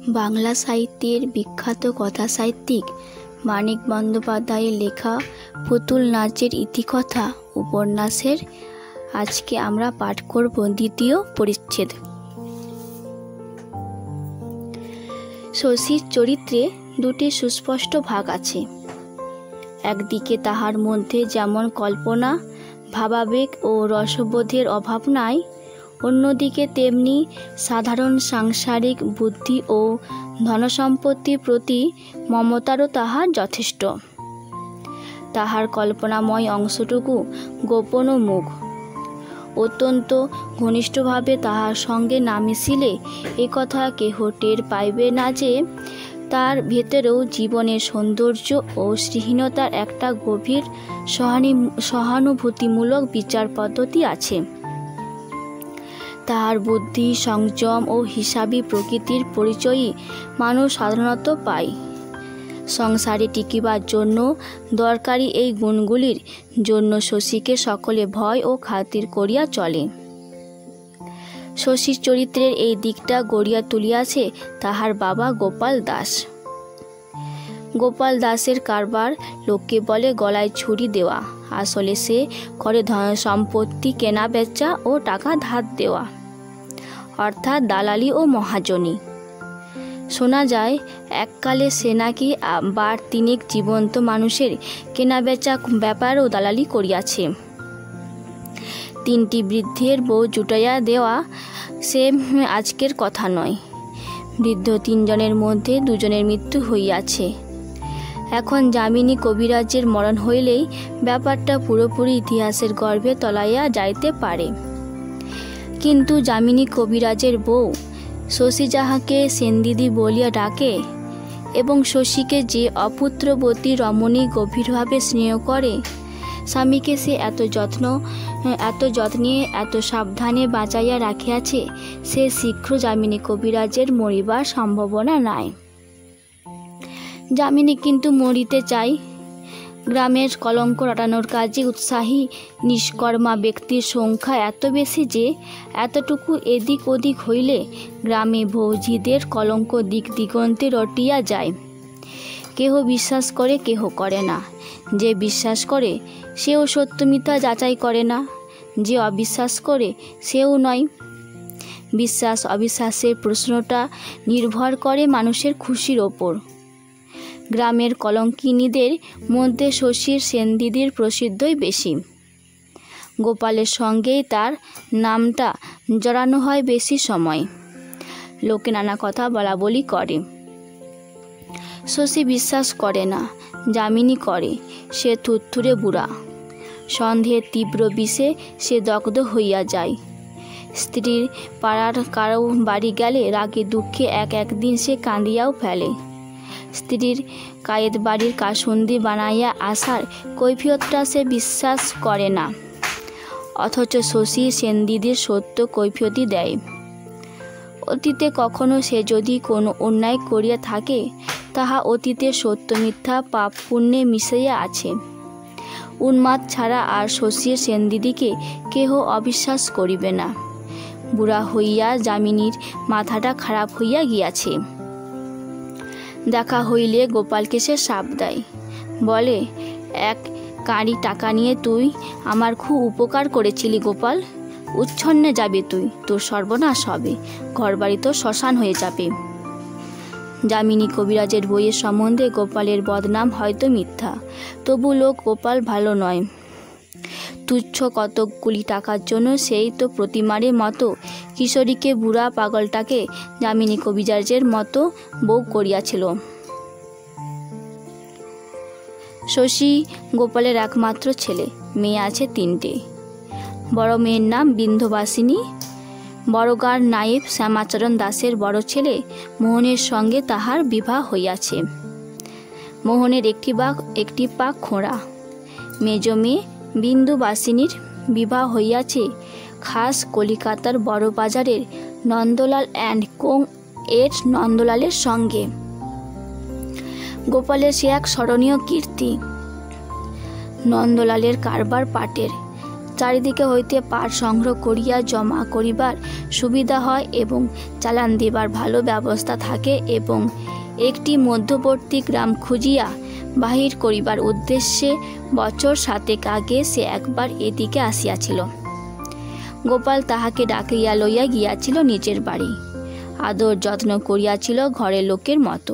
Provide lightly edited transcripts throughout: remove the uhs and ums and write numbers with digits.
বাংলা সাহিত্যের বিখ্যাত কথা সাহিত্যিক মানিক বন্দ্যোপাধ্যায়ের লেখা পুতুল নাচের ইতিকথা উপন্যাসের আজকে আমরা পাঠ করব দ্বিতীয় পরিচ্ছেদ। শশীর চরিত্রে দুটি সুস্পষ্ট ভাগ আছে। একদিকে তাহার মধ্যে যেমন কল্পনা, ভাবাবেগ ও রসবোধের অভাব নাই, অন্যদিকে তেমনি সাধারণ সাংসারিক বুদ্ধি ও ধনসম্পত্তির প্রতি মমতারও তাহার যথেষ্ট। তাহার কল্পনাময় অংশটুকু গোপন ও মূক। অত্যন্ত ঘনিষ্ঠভাবে তাহার সঙ্গে না মিশিলে একথা কেহ টের পাইবে না যে তার ভেতরেও জীবনের সৌন্দর্য ও শ্রীহীনতার একটা গভীর সহানুভূতিমূলক বিচার পদ্ধতি আছে। তাহার বুদ্ধি, সংযম ও হিসাবী প্রকৃতির পরিচয়ই মানুষ সাধারণত পায়। সংসারে টিকিবার জন্য দরকারি এই গুণগুলির জন্য শশীকে সকলে ভয় ও খাতির করিয়া চলে। শশীর চরিত্রের এই দিকটা গড়িয়া তুলিয়াছে তাহার বাবা গোপাল দাস। গোপাল দাসের কারবার লোককে বলে গলায় ছুরি দেওয়া, আসলে সে করে ধন সম্পত্তি কেনা বেচা ও টাকা ধার দেওয়া, অর্থাৎ দালালি ও মহাজনী। শোনা যায় এককালে সে নাকি বার তিনেক জীবন্ত মানুষের কেনা বেচা ব্যাপারও দালালি করিয়াছে। 3টি বৃদ্ধের বউ জুটাইয়া দেওয়া সে আজকের কথা নয়। বৃদ্ধ 3 জনের মধ্যে 2 জনের মৃত্যু হইয়াছে। এখন যামিনী কবিরাজের মরণ হইলেই ব্যাপারটা পুরোপুরি ইতিহাসের গর্ভে তলাইয়া যাইতে পারে। কিন্তু যামিনী কবিরাজের বউ শশী যাহাকে সেনদিদি বলিয়া ডাকে এবং শশীকে যে অপুত্রবতী রমণী গভীরভাবে স্নেহ করে, স্বামীকে সে এত যত্নে এত সাবধানে বাঁচাইয়া রাখিয়াছে, সে শীঘ্র যামিনী কবিরাজের মরিবার সম্ভাবনা নাই। যামিনী কিন্তু মরিতে চায়। গ্রামের কলঙ্ক রটানোর কাজে উৎসাহী নিষ্কর্মা ব্যক্তির সংখ্যা এত বেশি যে এতটুকু এদিক ওদিক হইলে গ্রামে ভৌজিদের কলঙ্ক দিক দিগন্তে রটিয়া যায়। কেহ বিশ্বাস করে, কেহ করে না। যে বিশ্বাস করে সেও সত্য মিথ্যা যাচাই করে না, যে অবিশ্বাস করে সেও নয়। বিশ্বাস অবিশ্বাসের প্রশ্নটা নির্ভর করে মানুষের খুশির ওপর। গ্রামের কলঙ্কিনীদের মধ্যে শশীর সেনদিদির প্রসিদ্ধই বেশি। গোপালের সঙ্গেই তার নামটা জড়ানো হয় বেশি সময়। লোকে নানা কথা বলা বলি করে। শশী বিশ্বাস করে না, যামিনী করে। সে থুরথুরে বুড়া। সন্দেহের তীব্র বিষে সে দগ্ধ হইয়া যায়। স্ত্রীর পাড়ার কারো বাড়ি গেলে রাগে দুঃখে একদিন সে কাঁদিয়াও ফেলে। স্ত্রীর কায়েত বাড়ির কাসুন্দি বানাইয়া আসার কৈফিয়তটা সে বিশ্বাস করে না, অথচ শশী সেনদিদির সত্য কৈফিয়তই দেয়। অতীতে কখনো সে যদি কোনো অন্যায় করিয়া থাকে, তাহা অতীতে সত্য মিথ্যা পাপ পুণ্যে মিশিয়া আছে। উন্মাদ ছাড়া আর শশীর সেনদিদিকে কেহ অবিশ্বাস করিবে না। বুড়া হইয়া যামিনীর মাথাটা খারাপ হইয়া গিয়াছে। দেখা হইলে গোপালকে সে শাপ দেয়, বলে, 1 কাঁড়ি টাকা নিয়ে তুই আমার খুব উপকার করেছিলি গোপাল। উচ্ছন্নে যাবে তুই, তোর সর্বনাশ হবে, ঘরবাড়ি তো শ্মশান হয়ে যাবে। যামিনী কবিরাজের বইয়ের সম্বন্ধে গোপালের বদনাম হয়তো মিথ্যা, তবু লোক গোপাল ভালো নয়। তুচ্ছ কতকগুলি টাকার জন্য সেই তো প্রতিমারের মতো কিশোরীকে, বুড়া পাগলটাকে যামিনী কবিরাজের মতো বউ করিয়াছিল। শশী গোপালের একমাত্র ছেলে। মেয়ে আছে 3টে। বড় মেয়ের নাম বিন্ধবাসিনী। বড়গাঁর নায়েব শ্যামাচরণ দাসের বড় ছেলে মোহনের সঙ্গে তাহার বিবাহ হইয়াছে। মোহনের একটি পা খোঁড়া। মেজ মেয়ে বিন্দুবাসিনীর বিবাহ হইয়াছে খাস কলিকাতার বড় বাজারের নন্দলাল অ্যান্ড কোং এর নন্দলালের সঙ্গে। গোপালের সে এক স্মরণীয় কীর্তি। নন্দলালের কারবার পাটের। চারিদিকে হইতে পাট সংগ্রহ করিয়া জমা করিবার সুবিধা হয় এবং চালান দিবার ভালো ব্যবস্থা থাকে, এবং একটি মধ্যবর্তী গ্রাম খুঁজিয়া বাহির করিবার উদ্দেশ্যে বছর 7 আগে সে একবার এদিকে আসিয়াছিল। গোপাল তাহাকে ডাকিয়া লইয়া গিয়াছিল নিজের বাড়ি, আদর যত্ন করিয়াছিল ঘরের লোকের মতো।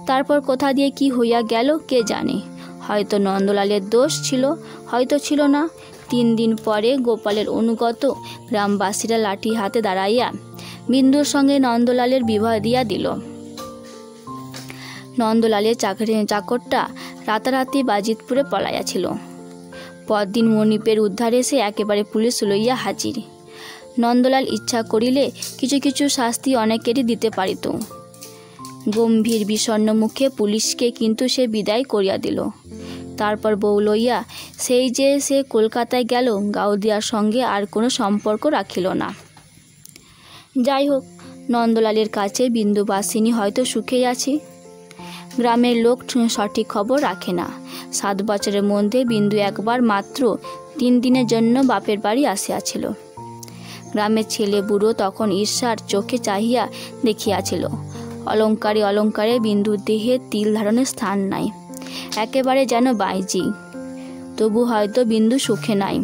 তারপর কোথা দিয়ে কি হইয়া গেল কে জানে, হয়তো নন্দলালের দোষ ছিল, হয়তো ছিল না। 3 দিন পরে গোপালের অনুগত গ্রামবাসীরা লাঠি হাতে দাঁড়াইয়া বিন্দুর সঙ্গে নন্দলালের বিবাহ দিয়া দিল। নন্দলালের চাকরটা রাতারাতি বাজিতপুরে পলাইয়াছিল। পরদিন মনিপের উদ্ধারে সে একেবারে পুলিশ লইয়া হাজির। নন্দলাল ইচ্ছা করিলে কিছু কিছু শাস্তি অনেকেরই দিতে পারিত। গম্ভীর বিষণ্ণ মুখে পুলিশকে কিন্তু সে বিদায় করিয়া দিল। তারপর বউ লইয়া সেই যে সে কলকাতায় গেল, গাউদিয়ার সঙ্গে আর কোনো সম্পর্ক রাখিল না। যাই হোক, নন্দলালের কাছে বিন্দুবাসিনী হয়তো সুখেই আছে। গ্রামের লোক সঠিক খবর রাখে না। 7 বছরের মধ্যে বিন্দু একবার মাত্র 3 দিনের জন্য বাপের বাড়ি আসিয়াছিল। গ্রামের ছেলে বুড়ো তখন ঈর্ষার চোখে চাহিয়া দেখিয়াছিল। অলঙ্কারে অলঙ্কারে বিন্দুর দেহে তিল ধারণের স্থান নাই, একেবারে যেন বাইজি। তবু হয়তো বিন্দু সুখে নাই।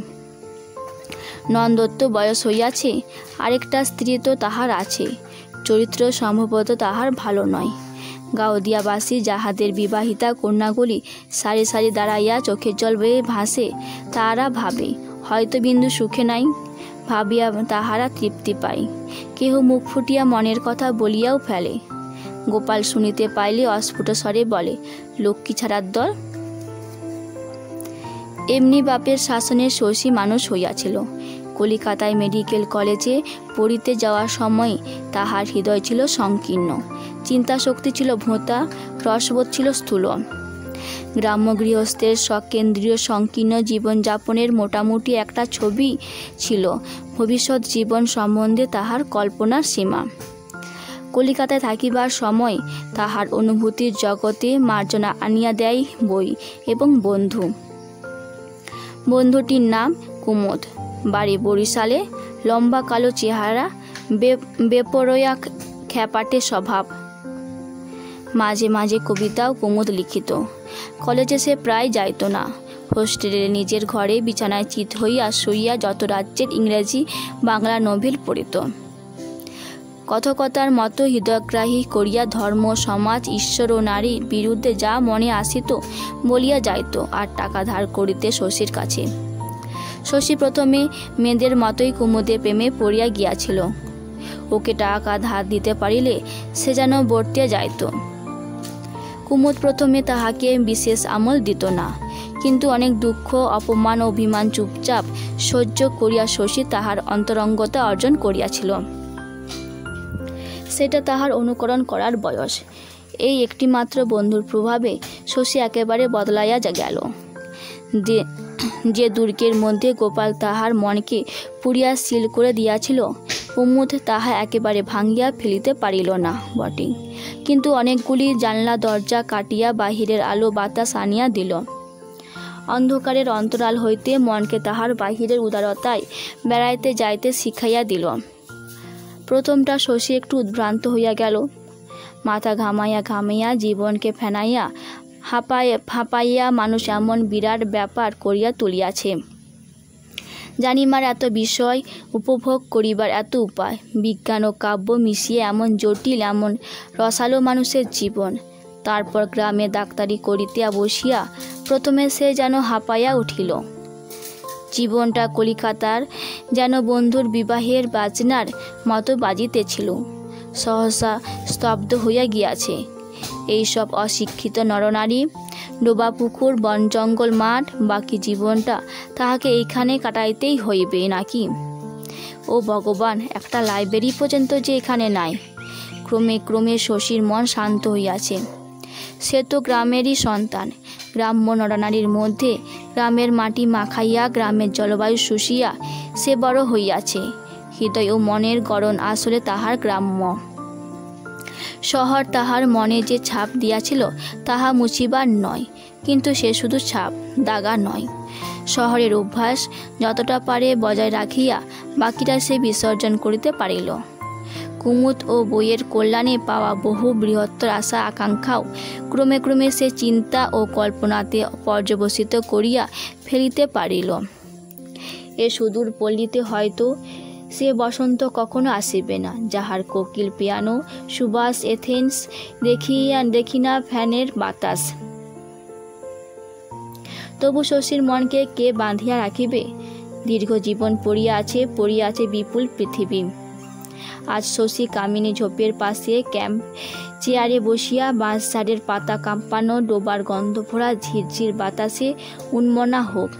নন্দর তো বয়স হইয়াছে, আরেকটা স্ত্রী তো তাহার আছে, চরিত্র সম্ভবত তাহার ভালো নয়। গাউদিয়াবাসী যাহাদের বিবাহিতা কন্যাগুলি সারি সারি দাঁড়াইয়া চোখের জল বেয়ে ভাসে, তাহারা ভাবে হয়তো বিন্দু সুখে নাই। ভাবিয়া তাহারা তৃপ্তি পায়। কেহ মুখ ফুটিয়া মনের কথা বলিয়াও ফেলে। গোপাল শুনিতে পাইলে অস্ফুট স্বরে বলে, লক্ষ্মী ছাড়ার দল। এমনি বাপের শাসনের শশী মানুষ হইয়াছিল। কলিকাতায় মেডিকেল কলেজে পড়িতে যাওয়ার সময় তাহার হৃদয় ছিল সংকীর্ণ, চিন্তাশক্তি ছিল ভোঁতা, রসবোধ ছিল স্থূল। গ্রাম্য গৃহস্থের স্বকেন্দ্রীয় সংকীর্ণ জীবনযাপনের মোটামুটি একটা ছবি ছিল ভবিষ্যৎ জীবন সম্বন্ধে তাহার কল্পনার সীমা। কলিকাতায় থাকিবার সময় তাহার অনুভূতির জগতে মার্জনা আনিয়া দেয় বই এবং বন্ধু। বন্ধুটির নাম কুমুদ, বাড়ি বরিশালে, লম্বা কালো চেহারা, বেপরোয়া খ্যাপাটে স্বভাব। মাঝে মাঝে কবিতাও কুমুদ লিখিত। কলেজে সে প্রায় যাইত না। হোস্টেলে নিজের ঘরে বিছানায় চিত হইয়া শুইয়া যত রাজ্যের ইংরেজি বাংলা নোভেল পড়িত। কথকতার মতো হৃদয়গ্রাহী করিয়া ধর্ম, সমাজ, ঈশ্বর ও নারীর বিরুদ্ধে যা মনে আসিত বলিয়া যাইত, আর টাকা ধার করিতে শশীর কাছে। শশী প্রথমে মেয়েদের মতোই কুমুদের প্রেমে পড়িয়া গিয়াছিল। ওকে টাকা ধার দিতে পারিলে সে যেন বর্তিয়া যাইত। কুমুদ প্রথমে তাহাকে বিশেষ আমল দিত না, কিন্তু অনেক দুঃখ, অপমান, অভিমান চুপচাপ সহ্য করিয়া শশী তাহার অন্তরঙ্গতা অর্জন করিয়াছিল। সেটা তাহার অনুকরণ করার বয়স। এই একটিমাত্র বন্ধুর প্রভাবে শশী একেবারে বদলাইয়া গেল। যে দুর্গের মধ্যে গোপাল তাহার মনকে পুড়িয়া সিল করে দিয়াছিল, কুমুদ তাহা একেবারে ভাঙিয়া ফেলিতে পারিল না বটে, কিন্তু অনেকগুলি জানলা দরজা কাটিয়া বাহিরের আলো বাতাস আনিয়া দিল। অন্ধকারের অন্তরাল হইতে মনকে তাহার বাহিরের উদারতায় বেড়াইতে যাইতে শিখাইয়া দিল। প্রথমটা শশী একটু উদ্ভ্রান্ত হইয়া গেল। মাথা ঘামাইয়া ঘামাইয়া জীবনকে ফেনাইয়া হাঁপাইয়া মানুষ এমন বিরাট ব্যাপার করিয়া তুলিয়াছে। জানিবার এত বিষয়, উপভোগ করিবার এত উপায়, বিজ্ঞান ও কাব্য মিশিয়ে এমন জটিল, এমন রসালো মানুষের জীবন। তারপর গ্রামে ডাক্তারি করিতে বসিয়া প্রথমে সে যেন হাঁপাইয়া উঠিল। জীবনটা কলিকাতার যেন বন্ধুর বিবাহের বাজনার মতো বাজিতেছিল, সহসা স্তব্ধ হইয়া গিয়াছে। এইসব অশিক্ষিত নরনারী, ডোবা পুকুর, বন জঙ্গল, মাঠ, বাকি জীবনটা তাহাকে এইখানে কাটাইতেই হইবে নাকি? ও ভগবান, একটা লাইব্রেরি পর্যন্ত যে এখানে নাই। ক্রমে ক্রমে শশীর মন শান্ত হইয়াছে। সে তো গ্রামেরই সন্তান। গ্রাম্য নরনারীর মধ্যে গ্রামের মাটি মাখাইয়া, গ্রামের জলবায়ু শুষিয়া সে বড় হইয়াছে। হৃদয় ও মনের গড়ন আসলে তাহার গ্রাম্য। শহর তাহার মনে যে ছাপ দিয়াছিল তাহা মুছিবার নয়, কিন্তু সে শুধু ছাপ, দাগা নয়। শহরের অভ্যাস যতটা পারে বজায় রাখিয়া বাকিটা সে বিসর্জন করিতে পারিল। কুমুদ ও বইয়ের কল্যাণে পাওয়া বহু বৃহত্তর আশা আকাঙ্ক্ষাও ক্রমে ক্রমে সে চিন্তা ও কল্পনাতে পর্যবসিত করিয়া ফেলিতে পারিল। এ সুদূর পল্লীতে হয়তো সে বসন্ত কখনো আসিবে না, যাহার কোকিল পিয়ানো সুবাস এথেন্স দেখি না ফ্যানের বাতাস। তবু শশীর মনকে কে বাঁধিয়া রাখিবে? দীর্ঘ জীবন পড়িয়া আছে বিপুল পৃথিবী। আজ শশী কামিনী ঝোপের পাশে ক্যাম্প চেয়ারে বসিয়া বাঁশঝাড়ের পাতা কাঁপানো, ডোবার গন্ধ ভরা ঝিরঝির বাতাসে উন্মনা হোক।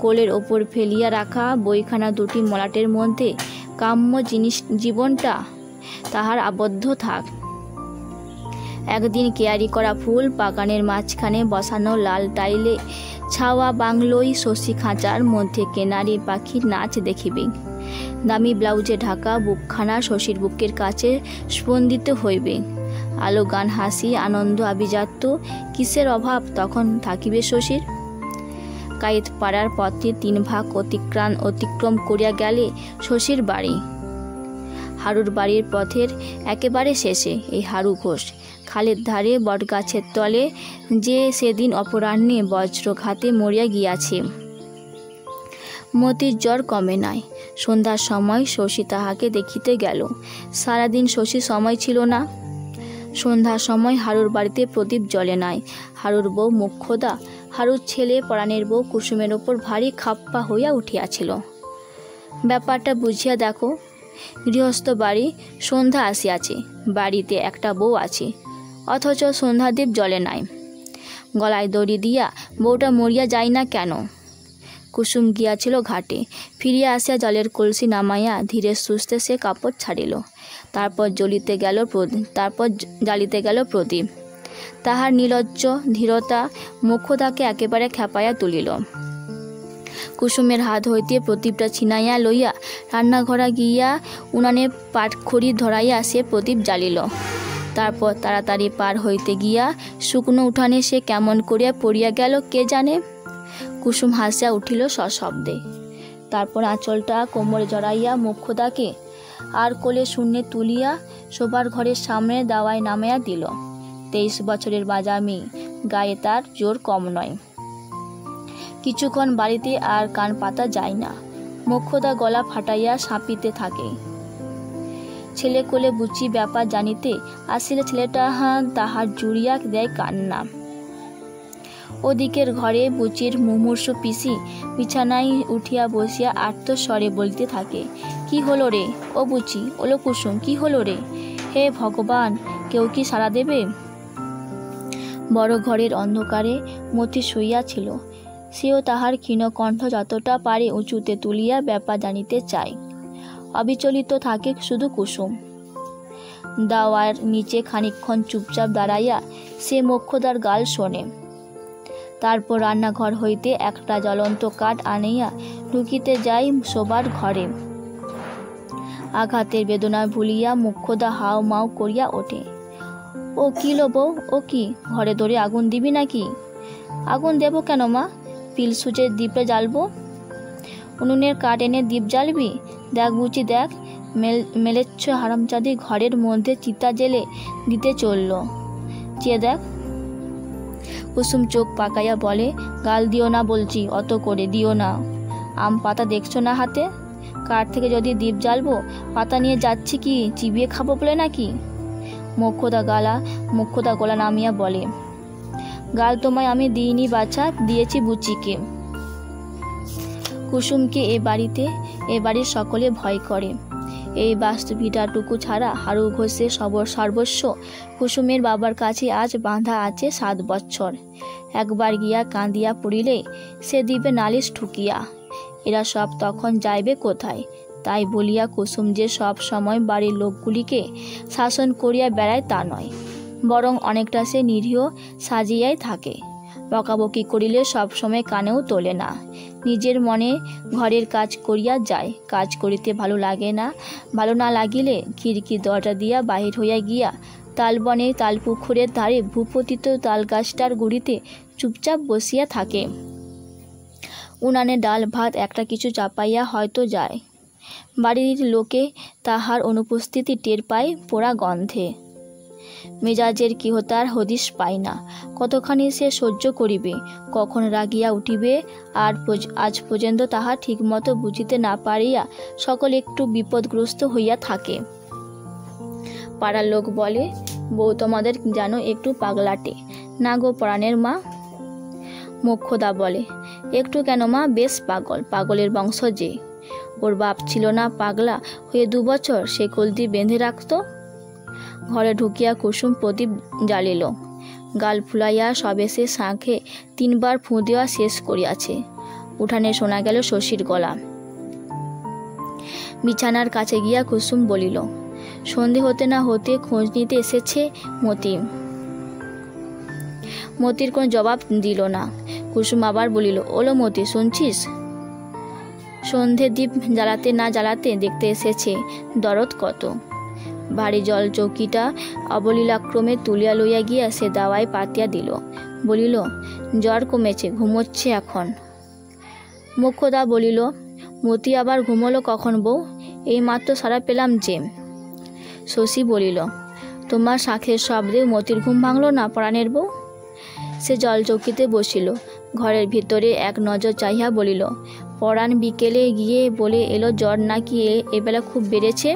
কোলের ওপর ফেলিয়া রাখা বইখানা দুটি মলাটের মধ্যে কাম্য জীবনটা তাহার আবদ্ধ থাক। একদিন কেয়ারি করা ফুল বাগানের মাঝখানে বসানো লাল টাইলে ছাওয়া বাংলোই শশী খাঁচার মধ্যে কেনারি পাখির নাচ দেখিবে। দামি ব্লাউজে ঢাকা বুকখানা শশীর বুকের কাছে স্পন্দিত হইবে। আলো গান হাসি আনন্দ আভিজাত্য কিসের অভাব তখন থাকিবে শশীর? কায়েত পাড়ার পথে 3 ভাগ অতিক্রম করিয়া গেলে শশীর বাড়ি। হারুর বাড়ির পথের একেবারে শেষে এই হারু ঘোষ, খালের ধারে বটগাছের তলে যে সেদিন অপরাহ্নে বজ্রঘাতে মরিয়া গিয়াছে। মতির জ্বর কমে নাই। সন্ধ্যার সময় শশী তাহাকে দেখিতে গেল। সারাদিন শশীর সময় ছিল না। সন্ধ্যার সময় হারুর বাড়িতে প্রদীপ জ্বলে নাই। হারুর বউ মোক্ষদা, হারুর ছেলে পরাণের বউ কুসুমের ওপর ভারী খাপ্পা হইয়া উঠিয়াছিল। ব্যাপারটা বুঝিয়া দেখো। গৃহস্থ বাড়ি, সন্ধ্যা আসিয়াছে, বাড়িতে একটা বউ আছে, অথচ সন্ধ্যাদীপ জ্বলে নাই। গলায় দড়ি দিয়া বউটা মরিয়া যায় না কেন? কুসুম গিয়াছিল ঘাটে, ফিরিয়া আসিয়া জলের কলসি নামাইয়া ধীরে সুস্থে সে কাপড় ছাড়িল। তারপর জ্বালিতে গেল প্রদীপ। তাহার নির্লজ্জ ধীরতা মোক্ষদাকে একেবারে খেপাইয়া তুলিল। কুসুমের হাত হইতে প্রদীপটা ছিনাইয়া লইয়া রান্নাঘরে গিয়া উনানে পাটখড়ি ধরাইয়া সে প্রদীপ জ্বালিল। তারপর তাড়াতাড়ি পার হইতে গিয়া শুকনো উঠানে সে কেমন করিয়া পড়িয়া গেল কে জানে। কুসুম হাসিয়া উঠিল সশব্দে। তারপর আঁচলটা কোমরে জড়াইয়া মোক্ষদাকে আর কোলে শূন্যে তুলিয়া শোবার ঘরের সামনে দাওয়ায় নামাইয়া দিল। 23 বছরের বাজা মেয়ে, গায়ে তার জোর কম নয়। কিছুক্ষণ বাড়িতে আর কান পাতা যায় না। মোক্ষদা গলা ফাটাইয়া সাঁপিতে থাকে। ছেলে কোলে বুচি ব্যাপার জানিতে আসিলে ছেলেটা তাহার জুড়িয়া দেয় কান্না। ওদিকের ঘরে বুচির মুমূর্ষু পিসি বিছানায় উঠিয়া বসিয়া আর্তস্বরে বলতে থাকে, কি হলো রে ও বুচি, ওলো কুসুম, কি হলো রে? হে ভগবান, কেউ কি সাড়া দেবে? বড় ঘরের অন্ধকারে মতি শুইয়াছিল। সেও তাহার ক্ষীণ কণ্ঠ যতটা পারে উঁচুতে তুলিয়া ব্যাপার জানিতে চায়। অবিচলিত থাকে শুধু কুসুম। দাওয়ার নিচে খানিকক্ষণ চুপচাপ দাঁড়াইয়া সে মোক্ষদার গাল শোনে। তারপর রান্নাঘর হইতে একটা জ্বলন্ত কাঠ আনিয়া ঢুকিতে যায় শোবার ঘরে। আঘাতের বেদনা ভুলিয়া মোক্ষদা হাও মাও করিয়া ওঠে। ও কি লো বউ, ও কি, ঘরে দৌড়ে আগুন দিবি নাকি? আগুন দেব কেন মা, পিল সুচের দ্বীপে জ্বালবো। উনুনের কাঠ এনে দ্বীপ জ্বালবি? দেখ বুচি দেখ, মেলেচ্ছ হারামজাদি ঘরের মধ্যে চিতা জেলে দিতে চলল, চেয়ে দেখ। কুসুম চোখ পাকাইয়া বলে, গাল দিও না বলছি, অত করে দিও না। আম পাতা দেখছো না হাতে? কাঠ থেকে যদি দ্বীপ জ্বালবো, পাতা নিয়ে যাচ্ছি কি চিবিয়ে খাবো বলে নাকি? মোক্ষদা গলা নামিয়া বলে, গাল তোমায় আমি দিইনি বাছা, দিয়েছি বুচিকে। কুসুমকে এ বাড়ির সকলে ভয় করে। এই বাস্তুভিটাটুকু ছাড়া হারু ঘোষের সর্বস্ব কুসুমের বাবার কাছে আজ বাঁধা আছে 7 বছর। একবার গিয়া কাঁদিয়া পড়িলে সে দিবে নালিশ ঠুকিয়া। এরা সব তখন যাইবে কোথায়? তাই বলিয়া কুসুম যে সব সময় বাড়ির লোকগুলিকে শাসন করিয়া বেড়ায় তা নয়, বরং অনেকটা সে নিরীহ সাজিয়াই থাকে। বকাবকি করিলে সব সময় কানেও তোলে না। নিজের মনে ঘরের কাজ করিয়া যায়। কাজ করিতে ভালো না লাগিলে খিড়কি দরজা দিয়া বাহির হইয়া গিয়া তালবনে তালপুকুরের ধারে ভূপতিত তালগাছটার গুড়িতে চুপচাপ বসিয়া থাকে। উনানে ডাল ভাত একটা কিছু চাপাইয়া হয়তো যায়। বাড়ির লোকে তাহার অনুপস্থিতি টের পায় পোড়া গন্ধে। মেজাজের কি তার হদিশ পায় না। কতখানি সে সহ্য করিবে, কখন রাগিয়া উঠিবে, আর আজ পর্যন্ত তাহা ঠিকমতো বুঝিতে না পারিয়া সকল একটু বিপদগ্রস্ত হইয়া থাকে। পাড়ার লোক বলে, বউ তোমাদের যেন একটু পাগলাটে না গো পরাণের মা? মোক্ষদা বলে, একটু কেন মা, বেশ পাগল, পাগলের বংশ যে। ওর বাপ ছিল না পাগলা হয়ে 2 বছর, সে কলতি বেঁধে রাখত। ঘরে ঢুকিয়া কুসুম প্রদীপ জ্বালিল। গাল ফুলাইয়া সবে সে শাঁখে 3 বার ফুঁ দেওয়া শেষ করিয়াছে। উঠানে শোনা গেল শশীর গলা। বিছানার কাছে গিয়া কুসুম বলিল, সন্ধে হতে না হতে খোঁজ নিতে এসেছে মতি। মতির কোনো জবাব দিল না। কুসুম আবার বলিল, ওলো মতি, শুনছিস? সন্ধে দ্বীপ জ্বালাতে না জ্বালাতে দেখতে এসেছে দরদ কত। ভারী জল চৌকিটা অবলীলাক্রমে তুলিয়া লইয়া গিয়া সে দাওয়ায় পাতিয়া দিল। বলিল, জ্বর কমেছে, ঘুমোচ্ছে এখন। মোক্ষদা বলিল, মতি আবার ঘুমোলো কখন বউ? এই মাত্র সারা পেলাম যে। শশী বলিল, তোমার শাঁখের শব্দে মতির ঘুম ভাঙল না পরাণের বউ? সে জল চৌকিতে বসিল। ঘরের ভিতরে এক নজর চাহিয়া বলিল, পরাণ বিকেলে গিয়ে বলে এলো জ্বর নাকি এবেলা খুব বেড়েছে।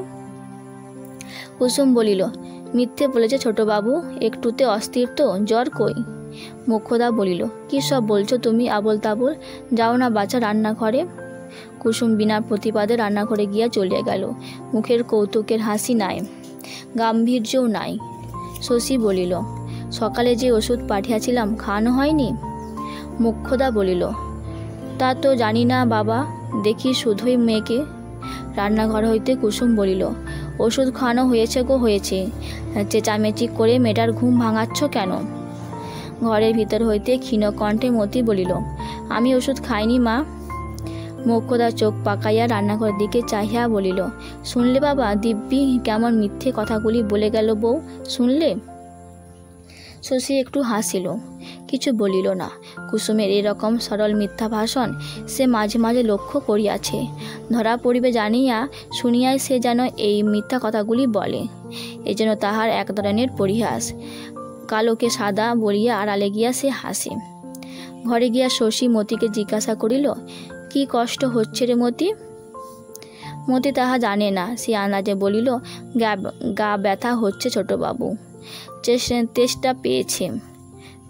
কুসুম বলিল, মিথ্যে বলেছে ছোটবাবু, একটুতে অস্থির তো, জ্বর কই? মোক্ষদা বলিল, কি সব বলছো তুমি আবোল তাবোল, যাও না বাছা রান্নাঘরে। কুসুম বিনা প্রতিবাদে রান্নাঘরে গিয়া চলিয়া গেল। মুখের কৌতুকের হাসি নাই, গাম্ভীর্যও নাই। শশী বলিল, সকালে যে ওষুধ পাঠিয়েছিলাম খাওয়ানো হয়নি? মোক্ষদা বলিল, তা তো জানি না বাবা, দেখি শুধুই মেয়েকে। রান্নাঘর হইতে কুসুম বলিল, ওষুধ খাওয়ানো হয়েছে গো, হয়েছে, চেঁচামেচি করে মেয়েটার ঘুম ভাঙাচ্ছ কেন? ঘরের ভিতর হইতে ক্ষীণ কণ্ঠে মতি বলিল, আমি ওষুধ খাইনি মা। মোক্ষদা চোখ পাকাইয়া রান্নাঘরের দিকে চাহিয়া বলিল, শুনলে বাবা, দিব্যি কেমন মিথ্যে কথাগুলি বলে গেল বউ, শুনলে? শশী একটু হাসিল, কিছু বলিল না। কুসুমের এরকম সরল মিথ্যা ভাষণ সে মাঝে মাঝে লক্ষ্য করিয়াছে। ধরা পড়িবে জানিয়া শুনিয়াই সে যেন এই মিথ্যা কথাগুলি বলে। এজন্য তাহার এক ধরনের পরিহাস। কালোকে সাদা বলিয়া আড়ালে গিয়া সে হাসে। ঘরে গিয়া শশী মতিকে জিজ্ঞাসা করিল, কি কষ্ট হচ্ছে রে মতি? মতি তাহা জানে না। সে আন্দাজে বলিল, গা ব্যথা হচ্ছে ছোটবাবু, চেষ্টা পেয়েছে।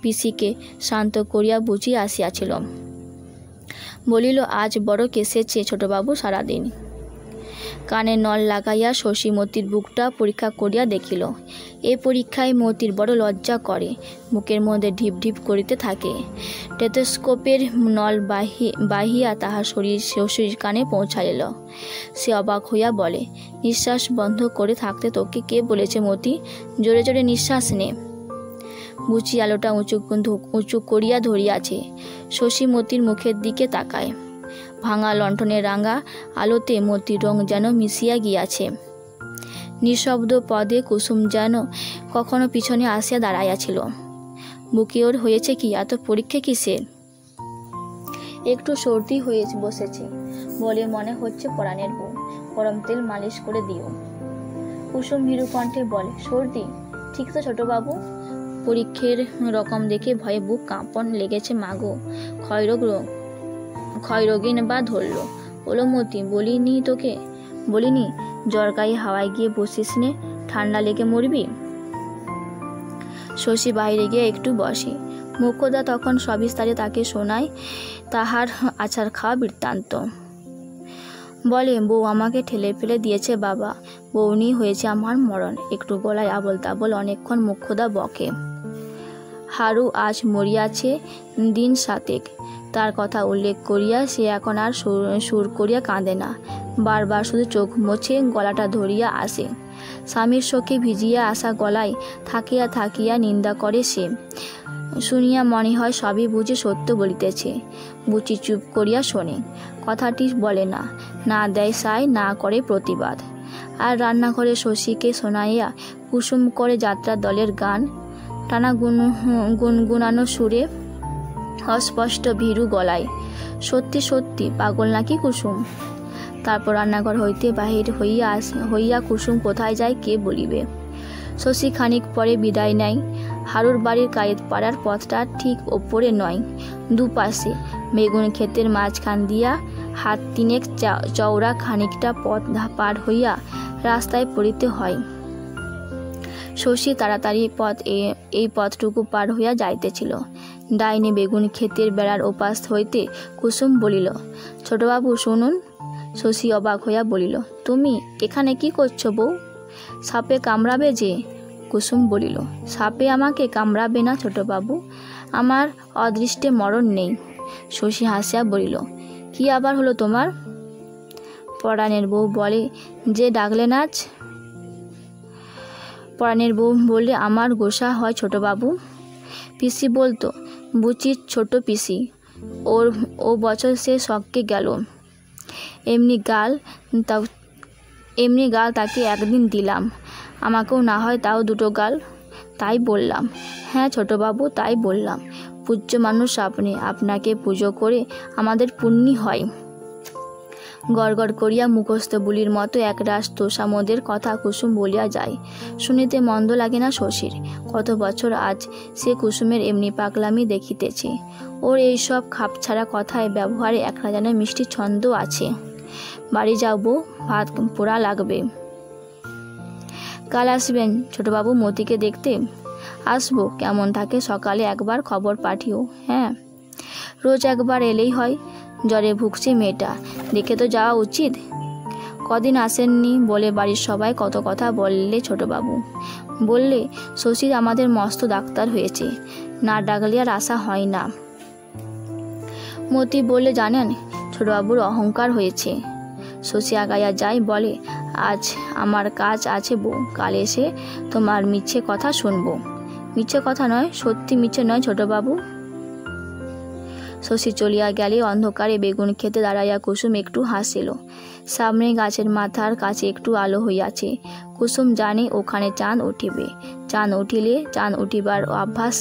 পিসিকে শান্ত করিয়া বুঝিয়া আসিয়াছিল। বলিল, আজ বড় কেসেছে ছোটবাবু সারাদিন। কানে নল লাগাইয়া শশী মতির বুকটা পরীক্ষা করিয়া দেখিল। এ পরীক্ষায় মতির বড় লজ্জা করে, বুকের মধ্যে ঢিপ ঢিপ করিতে থাকে। টেথোস্কোপের নল বাহিয়া তাহার শশীর কানে পৌঁছাইল। সে অবাক হইয়া বলে, নিঃশ্বাস বন্ধ করে থাকতে তোকে কে বলেছে মতি? জোরে জোরে নিঃশ্বাস নে। বুচি আলোটা উঁচু করিয়া ধরিয়াছে। শশী মতির মুখের দিকে তাকায়। ভাঙা লণ্ঠনের রাঙা আলোতে মতির রং যেন মিশিয়া গিয়াছে। নিঃশব্দ পদে কুসুম যেন কখনো পিছনে আসিয়া দাঁড়াইয়াছিল। বুকে ওর হয়েছে কি, এত পরীক্ষা কিসের? একটু সর্দি হয়ে বসেছে বলে মনে হচ্ছে পরাণের বউ, গরম তেল মালিশ করে দিও। কুসুম ভীরু কণ্ঠে বলে, সর্দি? ঠিক তো ছোটবাবু? পরীক্ষের রকম দেখে ভয়ে বুক কাঁপন লেগেছে মাগো, ক্ষয়রোগী বা ধরল। ওলো মতি, বলিনি তোকে? বলিনি জ্বর গায়ে হাওয়ায় গিয়ে বসিস নে, ঠান্ডা লেগে মরবি। শশী বাইরে গিয়ে একটু বসে। মোক্ষদা তখন সবিস্তারে তাকে শোনায় তাহার আচার খাওয়া বৃত্তান্ত। বলে, বউ আমাকে ঠেলে ফেলে দিয়েছে বাবা, বউ নিয়ে হয়েছে আমার মরণ। একটু গলায় আবল তাবল অনেকক্ষণ মোক্ষদা বকে। হারু আজ মরিয়াছে দিন 7 তার কথা উল্লেখ করিয়া সে এখন আর সুর করিয়া কাঁদে না, বারবার শুধু চোখ মুছে গলাটা ধরিয়া আসে। স্বামীর শোকে ভিজিয়া আসা গলায় থাকিয়া থাকিয়া নিন্দা করে সে। শুনিয়া মনে হয় সবই বুঝে সত্য বলিতেছে। বুচি চুপ করিয়া শোনে, কথাটি বলে না, না দেয় সায়, না করে প্রতিবাদ। আর রান্নাঘরে শশীকে শোনাইয়া কুসুম করে যাত্রার দলের গান, টানা গুনগুনানো সুরে অস্পষ্ট ভীরু গলায়, সত্যি সত্যি পাগল নাকি কুসুম? তারপর রান্নাঘর হইতে বাহির হইয়া কুসুম কোথায় যায় কে বলিবে। শশী খানিক পরে বিদায় নেয়। হারুর বাড়ির কায়েতপাড়ার পথটা ঠিক ওপরে নয়, দুপাশে বেগুন ক্ষেতের মাঝখান দিয়া হাত তিনেক চওড়া খানিকটা পথ পার হইয়া রাস্তায় পড়িতে হয়। শশী তাড়াতাড়ি এই পথটুকু পার হইয়া যাইতেছিল। ডাইনে বেগুন ক্ষেতের বেড়ার ওপাশ হইতে কুসুম বলিল, ছোটবাবু শুনুন। শশী অবাক হইয়া বলিল, তুমি এখানে কি করছো বউ? সাপে কামড়াবে যে। কুসুম বলিল, সাপে আমাকে কামড়াবে না ছোটবাবু, আমার অদৃষ্টে মরণ নেই। শশী হাসিয়া বলিল, কি আবার হলো তোমার? পরাণের বউ বলে যে ডাকলেন আজ। পরাণের বউ বললে আমার গোসা হয় ছোটবাবু। পিসি বলতো, বুচির ছোট পিসি, ও বছর সে শখকে গেল। এমনি গাল তাকে একদিন দিলাম, আমাকেও না হয় তাও দুটো গাল। তাই বললাম। হ্যাঁ ছোটবাবু, তাই বললাম। পূজ্য মানুষ আপনি, আপনাকে পুজো করে আমাদের পুণ্যি হয়। গড়গড় করিয়া মুখস্থ বুলির মতো একরাশ তোষামোদের কথা কুসুম বলিয়া যায়। শুনিতে মন্দ লাগে না শশীর। কত বছর আজ সে কুসুমের এমনি পাগলামি দেখিতেছে। ওর এইসব খাপছাড়া কথায় ব্যবহারে একটা যেন মিষ্টি ছন্দ আছে। বাড়ি যাও বউ, ভাত পোড়া লাগবে। কাল আসবেন ছোটবাবু মতিকে দেখতে? আসবো, কেমন থাকে সকালে একবার খবর পাঠিও। হ্যাঁ, রোজ একবার এলেই হয়। জ্বরে ভুগছে মেয়েটা, দেখে তো যাওয়া উচিত। কদিন আসেননি বলে বাড়ির সবাই কত কথা বললে ছোটবাবু। বললে শশীর আমাদের মস্ত ডাক্তার হয়েছে, না ডাকলে আর আসা হয় না। মতি বললে, জানেন ছোটবাবুর অহংকার হয়েছে। শশী আগাইয়া যায়, বলে, আজ আমার কাজ আছে বউ, কাল এসে তোমার মিছে কথা শুনবো। মিছে কথা নয়, সত্যি মিছে নয় ছোটবাবু। শশী চলিয়া গেলে অন্ধকারে বেগুন খেতে দাঁড়াইয়া কুসুম একটু হাসিল। সামনে গাছের মাথার কাছে একটু আলো হইয়াছে। কুসুম জানে ওখানে চাঁদ উঠিবে। চাঁদ উঠিলে, চাঁদ উঠিবার আভাস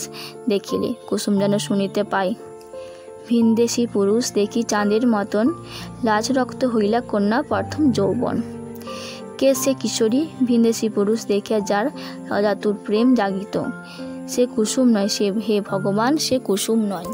দেখিলে কুসুম যেন শুনিতে পায়, ভিনদেশি পুরুষ দেখি চাঁদের মতন, লাজ রক্ত হইলা কন্যা প্রথম যৌবন। কে সে কিশোরী? ভিনদেশি পুরুষ দেখিয়া যার অজাতুর প্রেম জাগিত, সে কুসুম নয়। সে, হে ভগবান, সে কুসুম নয়।